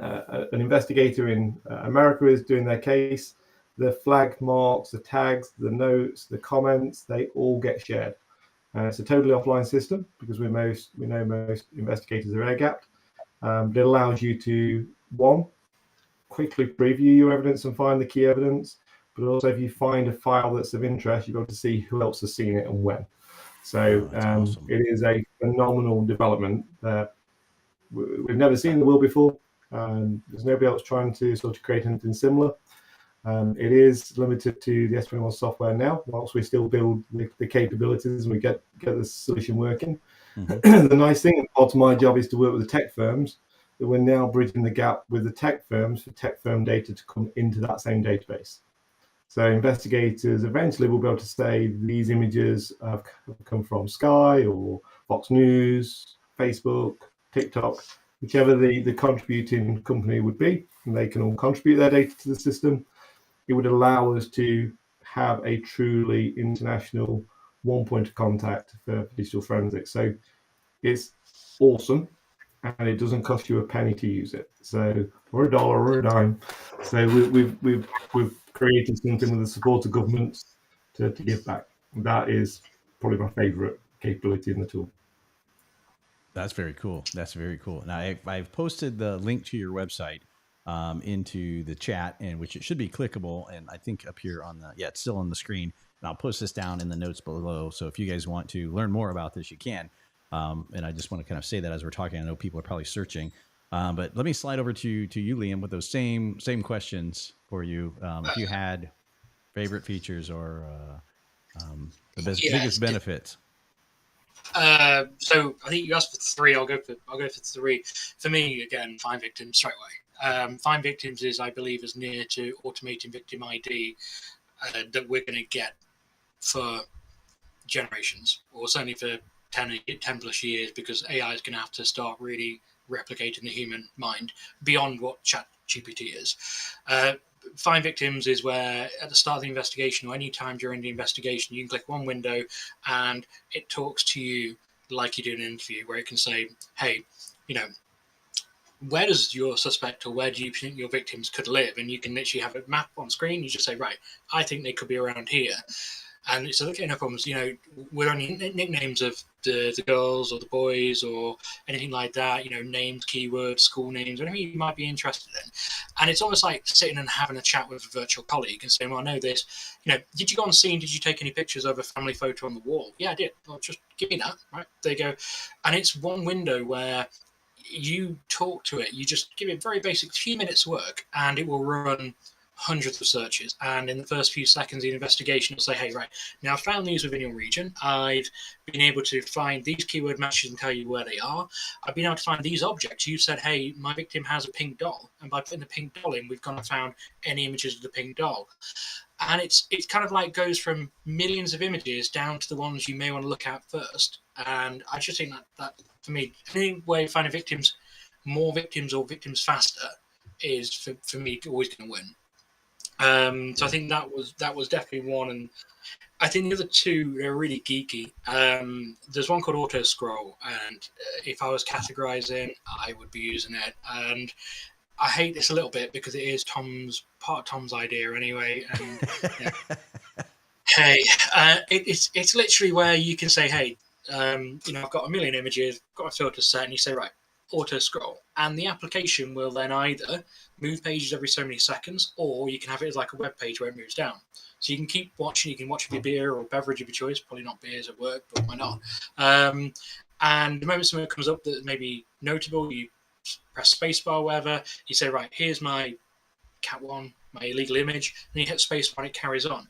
an investigator in America is doing their case, the flag marks, the tags, the notes, the comments, they all get shared. It's a totally offline system because we know most investigators are air-gapped. But it allows you to, one, quickly preview your evidence and find the key evidence, but also if you find a file that's of interest, you'll be able to see who else has seen it and when. So awesome. it is a phenomenal development that we've never seen in the world before. There's nobody else trying to sort of create anything similar. It is limited to the S21 software now, whilst we still build the capabilities and we get the solution working. The nice thing, part of my job is to work with the tech firms, that we're now bridging the gap with the tech firms for tech firm data to come into that same database. So investigators eventually will be able to say these images have come from Sky or Fox News, Facebook, TikTok, whichever the contributing company would be, and they can all contribute their data to the system. It would allow us to have a truly international one point of contact for digital forensics. So it's awesome, and it doesn't cost you a penny to use it. So, or a dollar or a dime. So we've created something with the support of governments to give back. That is probably my favorite capability in the tool. That's very cool. That's very cool. Now, I've posted the link to your website into the chat, and which it should be clickable. And I think up here on the, it's still on the screen. And I'll post this down in the notes below. So if you guys want to learn more about this, you can. And I just want to kind of say that as we're talking, I know people are probably searching. But let me slide over to you, Liam, with those same questions for you. If you had favorite features or the biggest benefits. So I think you asked for 3. I'll go for 3. For me, again, find victims straight away. Find victims is, I believe, as near to automating victim ID that we're going to get for generations, or certainly for 10 plus years, because AI is going to have to start really replicating the human mind beyond what ChatGPT is. Find victims is where at the start of the investigation or any time during the investigation, you can click one window and it talks to you like you do in an interview, where it can say, hey, where does your suspect or where do you think your victims could live? And you can literally have a map on screen. You just say, right, I think they could be around here. And it's okay, no problems. Were there any nicknames of the girls or the boys or anything like that? Names, keywords, school names, whatever you might be interested in. And it's almost like sitting and having a chat with a virtual colleague and saying, well, I know this. Did you go on scene? Did you take any pictures of a family photo on the wall? Yeah, I did. Well, just give me that. Right, there you go. And it's one window where you talk to it. You just give it very basic few minutes work, and it will run hundreds of searches, and in the first few seconds of the investigation it'll say, hey, right, now I've found these within your region, I've been able to find these keyword matches and tell you where they are, I've been able to find these objects, you said, hey, my victim has a pink doll, and by putting the pink doll in, we've gone and found any images of the pink doll. And it's kind of like goes from millions of images down to the ones you may want to look at first. And I just think that for me, any way of finding victims, more victims or victims faster, is for me always going to win. So I think that was definitely one, and I think the other 2 are really geeky. There's one called Auto Scroll, and if I was categorizing, I would be using it. And I hate this a little bit because it is part of Tom's idea anyway. And hey, it's literally where you can say, hey, I've got a million images, got a filter set, and you say, right, auto scroll, and the application will then either move pages every so many seconds, or you can have it as like a web page where it moves down. So you can keep watching. You can watch your beer or beverage of your choice. Probably not beers at work, but why not? And the moment something comes up that may be notable, you press spacebar or whatever. You say, right, here's my Cat 1, my illegal image, and you hit spacebar and it carries on.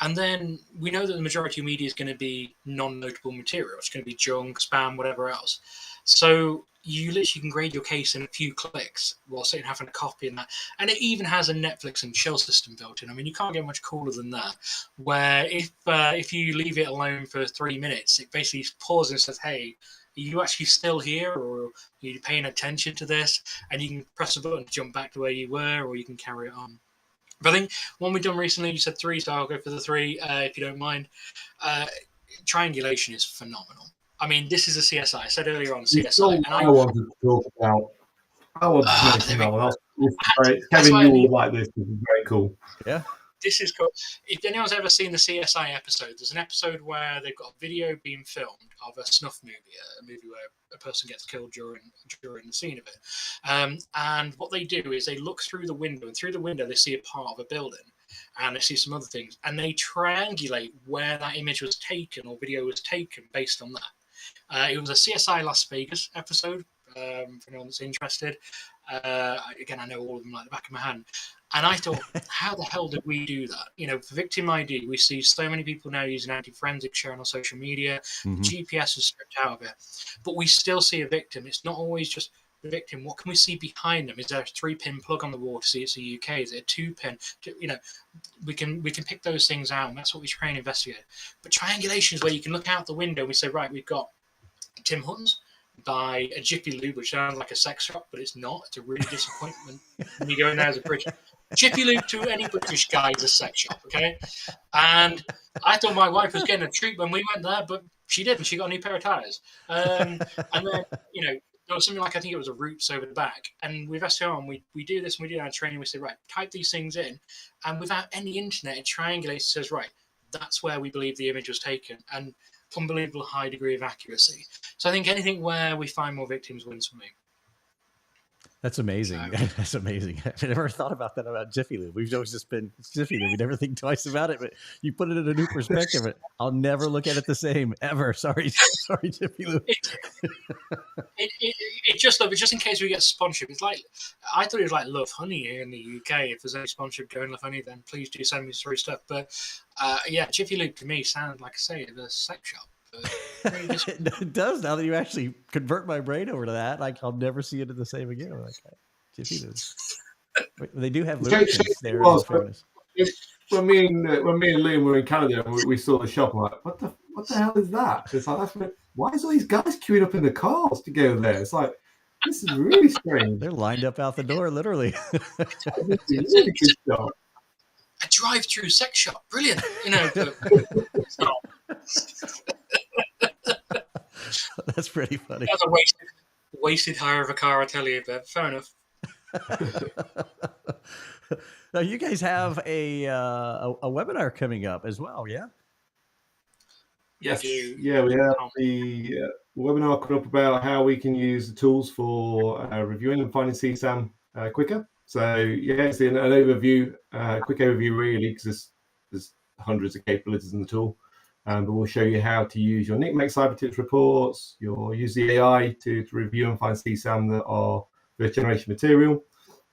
And then we know that the majority of media is going to be non-notable material. It's going to be junk, spam, whatever else. So you literally can grade your case in a few clicks while sitting having a copy and that. And it even has a Netflix and chill system built in. I mean, you can't get much cooler than that. Where if you leave it alone for 3 minutes, it basically pauses and says, "Hey, are you actually still here, or are you paying attention to this?" And you can press a button to jump back to where you were, or you can carry it on. But I think one we've done recently, you said 3, so I'll go for the 3 if you don't mind. Triangulation is phenomenal. I mean, this is a CSI. I said earlier on CSI. And I wanted to talk about. I want to mention that one. Kevin, you will like this. This is very cool. Yeah. This is cool. If anyone's ever seen the CSI episode, there's an episode where they've got a video being filmed of a snuff movie, a movie where a person gets killed during the scene of it. And what they do is they look through the window, and through the window they see a part of a building, and they see some other things, and they triangulate where that image was taken or video was taken based on that. It was a CSI Las Vegas episode, for anyone that's interested. Again, I know all of them like the back of my hand. And I thought, how the hell did we do that? You know, for Victim ID, we see so many people now using anti-forensic sharing on social media. Mm-hmm. GPS is stripped out of it. But we still see a victim. It's not always just the victim. What can we see behind them? Is there a 3-pin plug on the wall to see it's a UK? Is it a 2-pin? You know, we can pick those things out, and that's what we try and investigate. But triangulation is where you can look out the window and we say, right, we've got Tim Hortons by a Jiffy Lube, which sounds like a sex shop, but it's not. It's a really disappointment when you go in there as a British. Jiffy Lube to any British guy is a sex shop, okay? And I thought my wife was getting a treat when we went there, but she didn't. She got a new pair of tyres. And then, you know, there was something like, I think it was a Roots over the back. And we've asked her on, we do this and we do our training. We say, right, type these things in. And without any internet, it triangulates, says, right, that's where we believe the image was taken. And unbelievable high degree of accuracy. So I think anything where we find more victims wins for me. That's amazing. That's amazing. I've never thought about that about Jiffy Lube. We've always just been Jiffy Lube. We never think twice about it, but you put it in a new perspective. I'll never look at it the same ever. Sorry, Jiffy Lube. It's just in case we get sponsorship. It's like, I thought it was like Love Honey here in the UK. If there's any sponsorship going Love Honey, then please do send me through stuff. But yeah, Jiffy Lube to me sounds like I say the sex shop. It does, now that you actually convert my brain over to that. Like, I'll never see it the same again. Like, Jiffy Lube. They do have lubricants there. When me and Liam were in Canada, we saw the shop. I'm like, what the hell is that? It's like, why is all these guys queuing up in the cars to go there? It's like, this is really strange. They're lined up out the door, literally. Really good shop. A drive-through sex shop, brilliant. You know, it's not. That's pretty funny. That's a wasted hire of a car, I tell you, but fair enough. Now, you guys have a webinar coming up as well, yeah? Yes. Yeah, we have the webinar coming up about how we can use the tools for reviewing and finding CSAM quicker. So, yeah, it's an overview, quick overview, really, because there's hundreds of capabilities in the tool. But we'll show you how to use your NICMEC cyber tips reports, use the AI to review and find CSAM that are first generation material.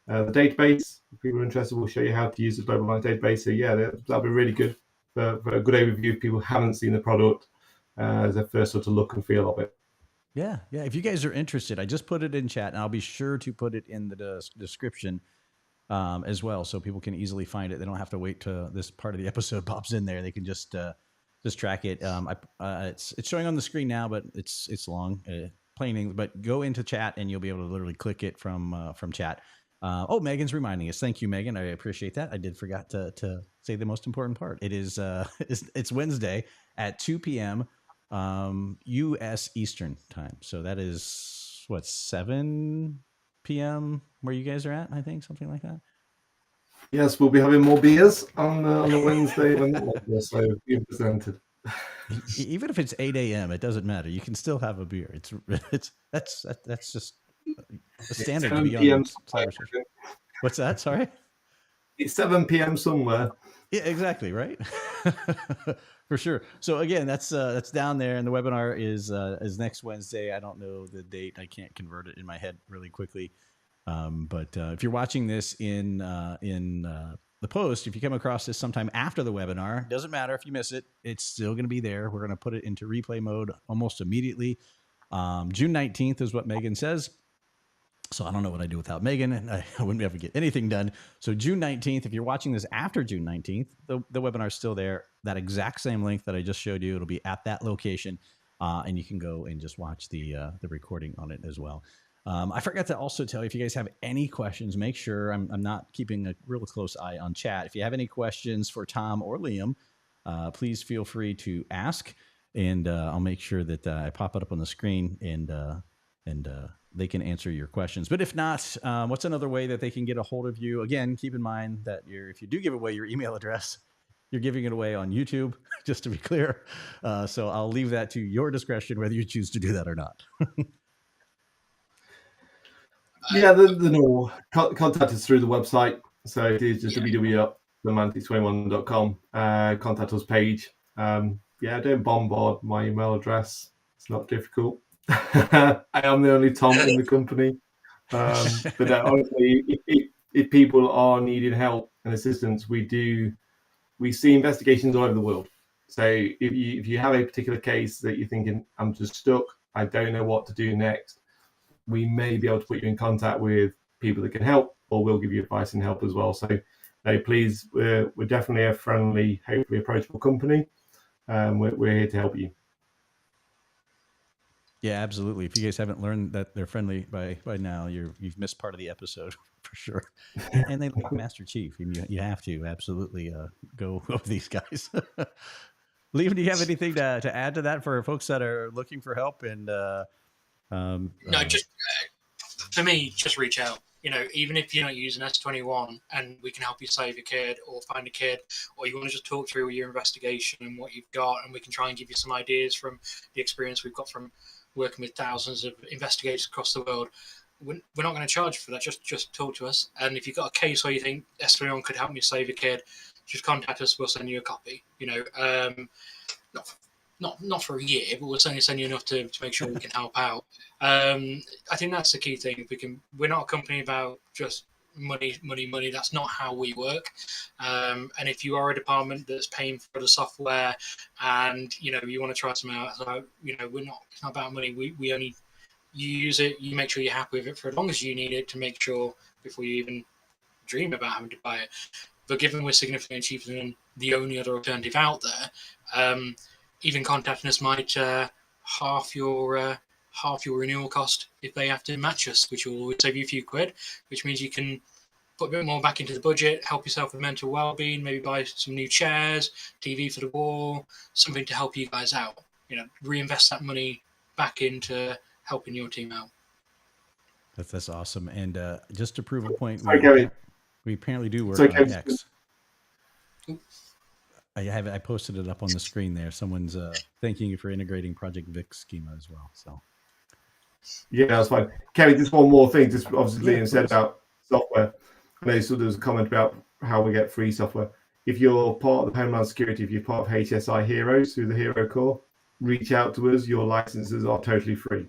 The database, if people are interested, we'll show you how to use the global line database. So yeah, that'll be really good for a good overview if people haven't seen the product as their first sort of look and feel of it. Yeah. If you guys are interested, I just put it in chat, and I'll be sure to put it in the description as well, so people can easily find it. They don't have to wait till this part of the episode pops in there. They can just track it. It's showing on the screen now, but it's long, plain English. But go into chat, and you'll be able to literally click it from chat. Megan's reminding us. Thank you, Megan. I appreciate that. I did forgot to say the most important part. It is it's Wednesday at 2 p.m. U.S. Eastern time. So that is what, 7 p.m. where you guys are at? I think something like that. Yes, we'll be having more beers on the Wednesday when that was so being presented. Even if it's 8 a.m., it doesn't matter. You can still have a beer. That's just a standard to be on cybersecurity. What's that? Sorry? It's 7 p.m. somewhere. Yeah, exactly, right? For sure. So again, that's down there, and the webinar is next Wednesday. I don't know the date. I can't convert it in my head really quickly. But if you're watching this in the post, if you come across this sometime after the webinar, doesn't matter if you miss it. It's still going to be there. We're going to put it into replay mode almost immediately. June 19th is what Megan says. So I don't know what I do without Megan, and I wouldn't be able to get anything done. So June 19th, if you're watching this after June 19th, the webinar is still there. That exact same link that I just showed you, it'll be at that location, and you can go and just watch the recording on it as well. I forgot to also tell you, if you guys have any questions, make sure I'm not keeping a real close eye on chat. If you have any questions for Tom or Liam, please feel free to ask, and I'll make sure that I pop it up on the screen and they can answer your questions. But if not, what's another way that they can get a hold of you? Again, keep in mind that if you do give away your email address, you're giving it away on YouTube, just to be clear. So I'll leave that to your discretion, whether you choose to do that or not. Yeah, the normal. Contact us through the website. So it is just www.semantics21.com. Contact us page. Don't bombard my email address. It's not difficult. I am the only Tom in the company. But honestly, if people are needing help and assistance, we see investigations all over the world. So if you have a particular case that you're thinking, I'm just stuck, I don't know what to do next, we may be able to put you in contact with people that can help, or we'll give you advice and help as well. So please, we're definitely a friendly, hopefully approachable company. We're here to help you. Yeah, absolutely. If you guys haven't learned that they're friendly by now, you've missed part of the episode for sure. And they like Master Chief. You have to absolutely go with these guys. Liam, do you have anything to add to that for folks that are looking for help? And no, just for me, just reach out. Even if you're not using S21 and we can help you save a kid or find a kid, or you want to just talk through your investigation and what you've got, and we can try and give you some ideas from the experience we've got from working with thousands of investigators across the world. We're not going to charge for that. Just talk to us. And if you've got a case where you think S21 could help me save a kid, just contact us. We'll send you a copy. Not for a year, but we'll certainly send you enough to make sure we can help out. I think that's the key thing. We're not a company about just money. That's not how we work. And if you are a department that's paying for the software and you want to try something out, it's not about money. We only, you use it, you make sure you're happy with it for as long as you need it to make sure before you even dream about having to buy it. But given we're significantly cheaper than the only other alternative out there, even contacting us might half your renewal cost if they have to match us, which will save you a few quid, which means you can put a bit more back into the budget, help yourself with mental well-being, maybe buy some new chairs, TV for the wall, something to help you guys out. Reinvest that money back into helping your team out. That's awesome. And just to prove a point, we apparently do work on X. I posted it up on the screen there. Someone's thanking you for integrating Project Vic schema as well. So yeah, that's fine. Kevin, just one more thing. Just obviously, Liam said about software. I know there was a comment about how we get free software. If you're part of the Homeland Security, if you're part of HSI Heroes through the Hero Corps, reach out to us. Your licenses are totally free.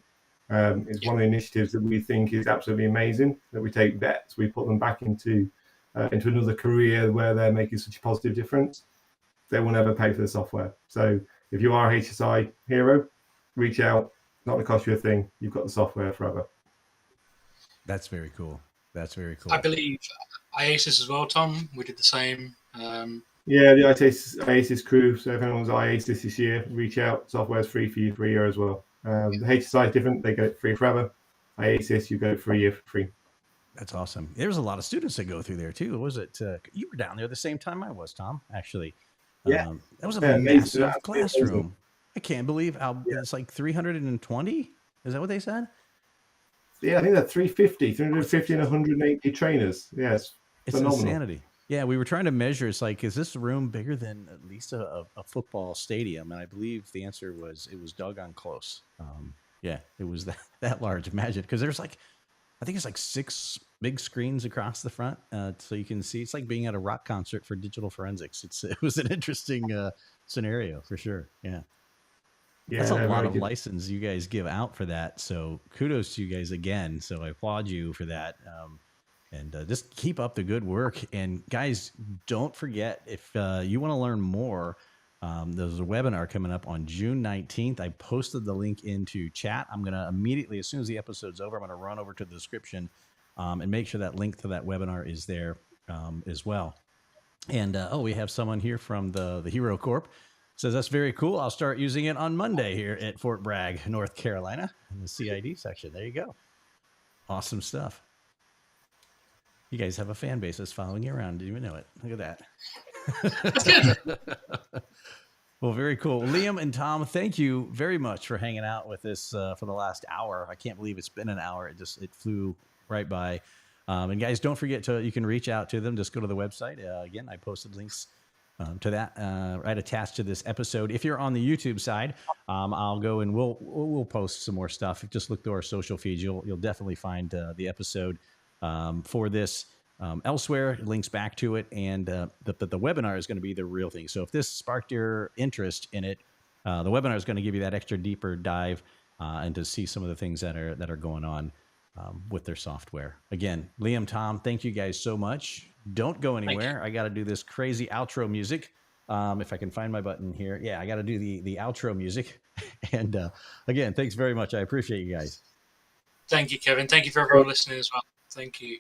It's one of the initiatives that we think is absolutely amazing, that we take vets, we put them back into another career where they're making such a positive difference. They will never pay for the software. So if you are a HSI hero, reach out. Not going to cost you a thing. You've got the software forever. That's very cool. I believe IASIS as well, Tom. We did the same. Yeah, the IASIS crew. So if anyone's IASIS this year, reach out. Software is free for you for a year as well. The HSI is different. They get it free forever. IASIS, you get it for a year for free. That's awesome. There's a lot of students that go through there too. Was it? You were down there the same time I was, Tom, actually. Yeah. That was a massive classroom. I can't believe how it's like 320. Is that what they said? Yeah, I think that's 350 and 180 trainers. Yeah, it's phenomenal. Insanity. Yeah, we were trying to measure. It's like, is this room bigger than at least a football stadium? And I believe the answer was it was doggone close. Yeah, it was that large. Imagine, because there's like, I think it's like 6 big screens across the front, so you can see. It's like being at a rock concert for digital forensics. It was an interesting scenario for sure. Yeah. That's a lot of license you guys give out for that. So kudos to you guys again. So I applaud you for that. And just keep up the good work. And guys, don't forget, if you want to learn more, There's a webinar coming up on June 19th. I posted the link into chat. I'm going to immediately, as soon as the episode's over, I'm going to run over to the description and make sure that link to that webinar is there as well. And we have someone here from the Hero Corp. Says that's very cool. I'll start using it on Monday here at Fort Bragg, North Carolina, in the CID section. There you go. Awesome stuff. You guys have a fan base that's following you around. Didn't even know it. Look at that. Well, very cool. Liam and Tom, thank you very much for hanging out with us for the last hour. I can't believe it's been an hour. It flew right by. And guys, don't forget you can reach out to them. Just go to the website. Again, I posted links to that right attached to this episode. If you're on the YouTube side, I'll go and we'll post some more stuff. Just look through our social feeds. You'll definitely find the episode for this elsewhere. Links back to it, and the webinar is going to be the real thing. So if this sparked your interest in it, the webinar is going to give you that extra deeper dive and to see some of the things that are going on with their software. Again, Liam, Tom, thank you guys so much. Don't go anywhere. I got to do this crazy outro music. If I can find my button here. Yeah, I got to do the outro music. And again, thanks very much. I appreciate you guys. Thank you, Kevin. Thank you for everyone listening as well. Thank you.